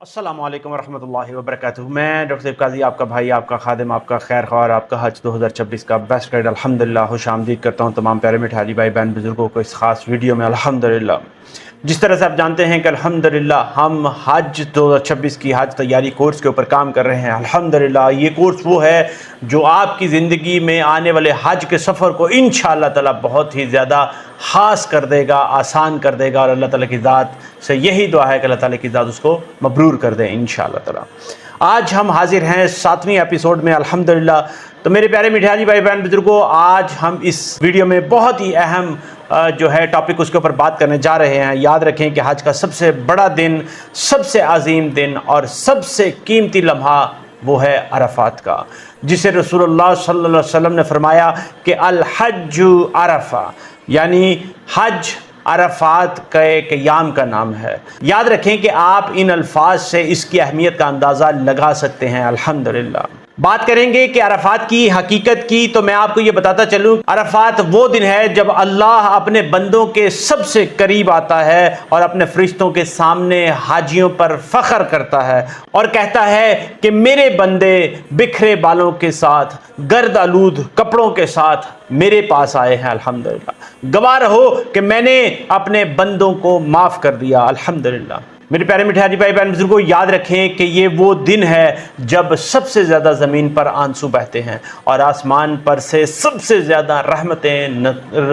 अस्सलामु अलैकुम वरहमतुल्लाहि वबरकातुहू। मैं डॉक्टर सैफ काजी, आपका भाई, आपका खादिम, आपका खैर ख्वार, आपका हज 2026 का बेस्ट गाइड अल्हम्दुलिल्लाह खुश आमदीद करता हूँ तमाम प्यारे मिठे हाजी भाई बहन बुजुर्गों को इस खास वीडियो में। अल्हम्दुलिल्लाह, जिस तरह से आप जानते हैं कि अल्हम्दुलिल्लाह हम हज 2026 की हज तैयारी कोर्स के ऊपर काम कर रहे हैं। अल्हम्दुलिल्लाह ये कोर्स वो है जो आपकी ज़िंदगी में आने वाले हज के सफ़र को इंशाअल्लाह ताला बहुत ही ज़्यादा ख़ास कर देगा, आसान कर देगा। और अल्लाह ताला की ज़ात से यही दुआ है कि अल्लाह ताला की ज़ात उसको मबरूर कर दे इंशाअल्लाह ताला। आज हम हाजिर हैं 7वें एपिसोड में अल्हम्दुलिल्लाह। तो मेरे प्यारे मिठे हाजी भाई बहन बुजुर्गों, आज हम इस वीडियो में बहुत ही अहम जो है टॉपिक उसके ऊपर बात करने जा रहे हैं। याद रखें कि हज का सबसे बड़ा दिन, सबसे अजीम दिन और सबसे कीमती लम्हा वो है अरफात का, जिसे रसूलुल्लाह सल्लल्लाहु अलैहि वसल्लम ने फरमाया कि अल हज्जु अरफा, यानी हज अरफात का एक याम का नाम है। याद रखें कि आप इन अल्फाज से इसकी अहमियत का अंदाज़ा लगा सकते हैं। अल्हम्दुलिल्लाह बात करेंगे कि अरफात की हकीकत की, तो मैं आपको ये बताता चलूँ, अरफात वो दिन है जब अल्लाह अपने बंदों के सबसे करीब आता है और अपने फरिश्तों के सामने हाजियों पर फ़ख्र करता है और कहता है कि मेरे बंदे बिखरे बालों के साथ, गर्द आलूद कपड़ों के साथ मेरे पास आए हैं। अल्हम्दुलिल्लाह, गवाह रहो कि मैंने अपने बंदों को माफ़ कर दिया। अल्हम्दुलिल्लाह मेरे प्यारे मिठे हाजी भाई बहन बुजुर्गों, याद रखें कि ये वो दिन है जब सबसे ज़्यादा ज़मीन पर आंसू बहते हैं और आसमान पर से सबसे ज़्यादा रहमतें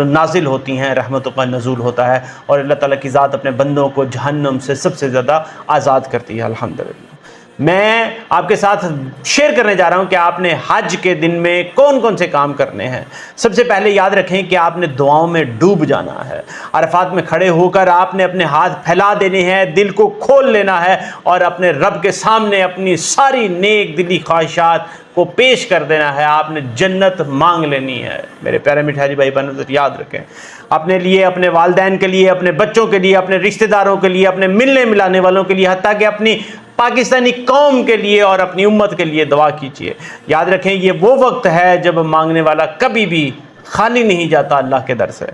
नाजिल होती हैं, रहमतों का नज़ूल होता है और अल्लाह ताला की ज़ात अपने बंदों को जहन्नम से सबसे ज़्यादा आज़ाद करती है। अल्हम्दुलिल्लाह मैं आपके साथ शेयर करने जा रहा हूं कि आपने हज के दिन में कौन कौन से काम करने हैं। सबसे पहले याद रखें कि आपने दुआओं में डूब जाना है। अरफात में खड़े होकर आपने अपने हाथ फैला देने हैं, दिल को खोल लेना है और अपने रब के सामने अपनी सारी नेक दिली ख्वाहिशात को पेश कर देना है। आपने जन्नत मांग लेनी है। मेरे प्यारे मिठाई भाई बहनों, याद रखें, अपने लिए, अपने वालिदैन के लिए, अपने बच्चों के लिए, अपने रिश्तेदारों के लिए, अपने मिलने मिलाने वालों के लिए, हत्ता कि अपनी पाकिस्तानी कौम के लिए और अपनी उम्मत के लिए दुआ कीजिए। याद रखें, ये वो वक्त है जब मांगने वाला कभी भी खाली नहीं जाता अल्लाह के दर से।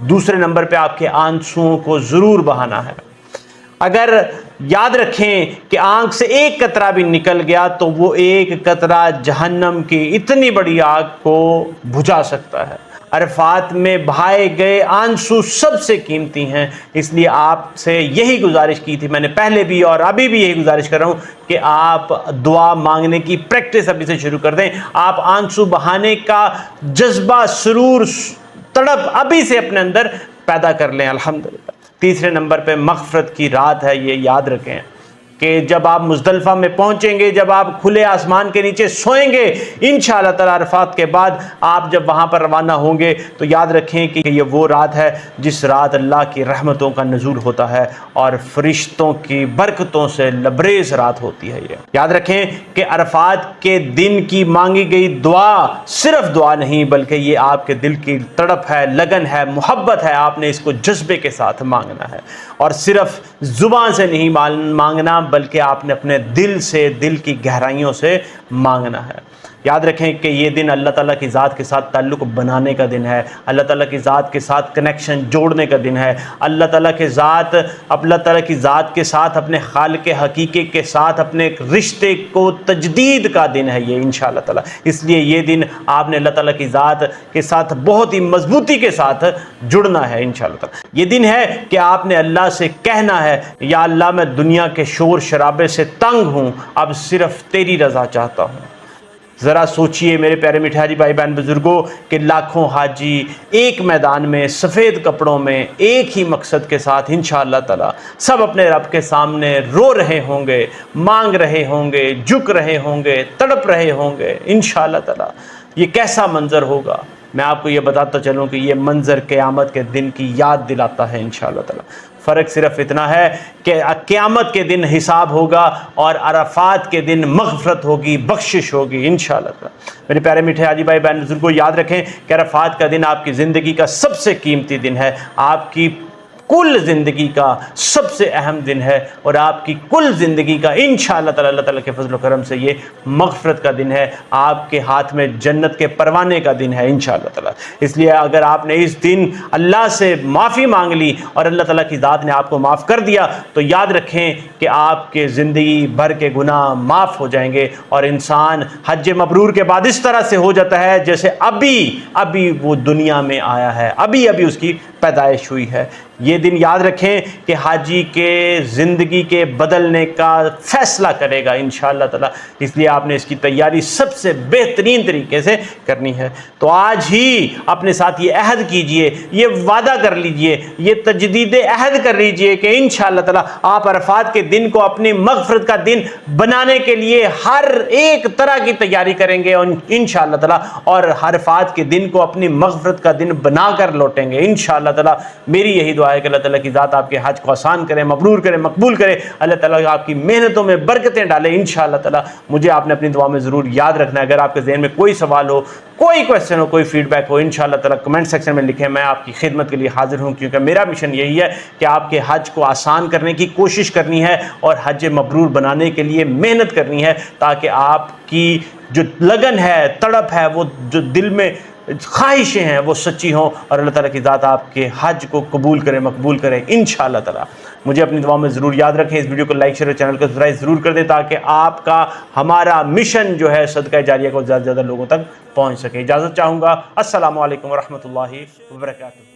दूसरे नंबर पे आपके आंसुओं को ज़रूर बहाना है। अगर याद रखें कि आंख से एक कतरा भी निकल गया तो वो एक कतरा जहन्नम की इतनी बड़ी आग को बुझा सकता है। अरफात में बहाए गए आंसू सबसे कीमती हैं, इसलिए आपसे यही गुजारिश की थी मैंने पहले भी और अभी भी यही गुजारिश कर रहा हूँ कि आप दुआ मांगने की प्रैक्टिस अभी से शुरू कर दें। आप आंसू बहाने का जज्बा, सुरूर, तड़प अभी से अपने अंदर पैदा कर लें। अल्हम्दुलिल्लाह तीसरे नंबर पे मग़फ़िरत की रात है। ये याद रखें कि जब आप मुज़दलिफ़ा में पहुंचेंगे, जब आप खुले आसमान के नीचे सोएंगे, इंशाअल्लाह ताला अरफात के बाद आप जब वहां पर रवाना होंगे, तो याद रखें कि ये वो रात है जिस रात अल्लाह की रहमतों का नज़ूल होता है और फरिश्तों की बरकतों से लबरेज रात होती है। ये याद रखें कि अरफात के दिन की मांगी गई दुआ सिर्फ दुआ नहीं, बल्कि ये आपके दिल की तड़प है, लगन है, मोहब्बत है। आपने इसको जज्बे के साथ मांगना है और सिर्फ ज़ुबान से नहीं मांगना, बल्कि आपने अपने दिल से, दिल की गहराइयों से मांगना है। याद रखें कि ये दिन अल्लाह ताला की ज़ात के साथ ताल्लुक़ बनाने का दिन है, अल्लाह ताला की ज़ात के साथ कनेक्शन जोड़ने का दिन है, अल्लाह ताला की ज़ात के साथ अपने खालिक़ हकीक़ी के साथ अपने एक रिश्ते को तजदीद का दिन है ये इंशाअल्लाह ताला। इसलिए ये दिन आपने अल्लाह ताला की ज़ात के साथ बहुत ही मजबूती के साथ जुड़ना है इंशाअल्लाह ताला। ये दिन है कि आपने अल्लाह से कहना है, या अल्लाह मैं दुनिया के शोर शराबे से तंग हूँ, अब सिर्फ तेरी रज़ा चाहता हूँ। ज़रा सोचिए मेरे प्यारे मिठे हाजी भाई बहन बुजुर्गों कि लाखों हाजी एक मैदान में सफ़ेद कपड़ों में एक ही मकसद के साथ इंशाअल्लाह ताला सब अपने रब के सामने रो रहे होंगे, मांग रहे होंगे, झुक रहे होंगे, तड़प रहे होंगे इंशाअल्लाह ताला। ये कैसा मंज़र होगा, मैं आपको ये बताता चलूँ कि ये मंज़र क़यामत के दिन की याद दिलाता है इंशाअल्लाह ताला। फ़र्क सिर्फ इतना है कि क़यामत के दिन हिसाब होगा और अरफात के दिन मग़फ़िरत होगी, बख्शिश होगी इंशाअल्लाह ताला। मेरे प्यारे मिठे हाजी भाई बहन बुजुर्गों, याद रखें कि अरफात का दिन आपकी ज़िंदगी का सबसे कीमती दिन है। आपकी कुल ज़िंदगी का सबसे अहम दिन है और आपकी कुल ज़िंदगी का इंशाअल्लाह ताला अल्लाह ताला के फजल करम से ये मग़फ़िरत का दिन है, आपके हाथ में जन्नत के परवाने का दिन है इंशाअल्लाह ताला। इसलिए अगर आपने इस दिन अल्लाह से माफ़ी मांग ली और अल्लाह ताला की ज़ात ने आपको माफ़ कर दिया तो याद रखें कि आपके ज़िंदगी भर के गुनाह माफ़ हो जाएंगे और इंसान हज मबरूर के बाद इस तरह से हो जाता है जैसे अभी वो दुनिया में आया है, अभी उसकी पैदाइश हुई है। ये दिन याद रखें कि हाजी के ज़िंदगी के बदलने का फ़ैसला करेगा इंशाअल्लाह ताला। इसलिए आपने इसकी तैयारी सबसे बेहतरीन तरीके से करनी है। तो आज ही अपने साथ ये अहद कीजिए, ये वादा कर लीजिए, ये तजदीद अहद कर लीजिए कि इंशाअल्लाह ताला आप अरफात के दिन को अपनी मग़फ़िरत का दिन बनाने के लिए हर एक तरह की तैयारी करेंगे और इंशाअल्लाह ताला और अरफात के दिन को अपनी मग़फ़िरत का दिन बनाकर लौटेंगे इंशाअल्लाह ताला। मेरी यही दुआ है कि अल्लाह ताला की ज़ात आपके हज को आसान करे, मबरूर करे, मकबूल करे। अल्लाह ताला आपकी मेहनतों में बरकतें डाले इंशाअल्लाह ताला। मुझे आपने अपनी दुआ में ज़रूर याद रखना है। अगर आपके ज़हन में कोई सवाल हो, कोई क्वेश्चन हो, कोई फीडबैक हो, इंशाअल्लाह ताला कमेंट सेक्शन में लिखें। मैं आपकी खिदमत के लिए हाजिर हूँ, क्योंकि मेरा मिशन यही है कि आपके हज को आसान करने की कोशिश करनी है और हज मबरूर बनाने के लिए मेहनत करनी है, ताकि आपकी जो लगन है, तड़प है, वो जो दिल में ख्वाहिशें हैं वो सच्ची हों और अल्लाह ताला की ज़ात आपके हज को कबूल करे, मकबूल करे इंशाअल्लाह ताला। मुझे अपनी दुआ में ज़रूर याद रखें। इस वीडियो को लाइक, शेयर और चैनल को सब्सक्राइब ज़रूर कर दें, ताकि आपका हमारा मिशन जो है सदका जारिया को ज़्यादा से ज़्यादा लोगों तक पहुँच सके। इजाज़त चाहूँगा। अस्सलामु अलैकुम व रहमतुल्लाहि व बरकातुहू।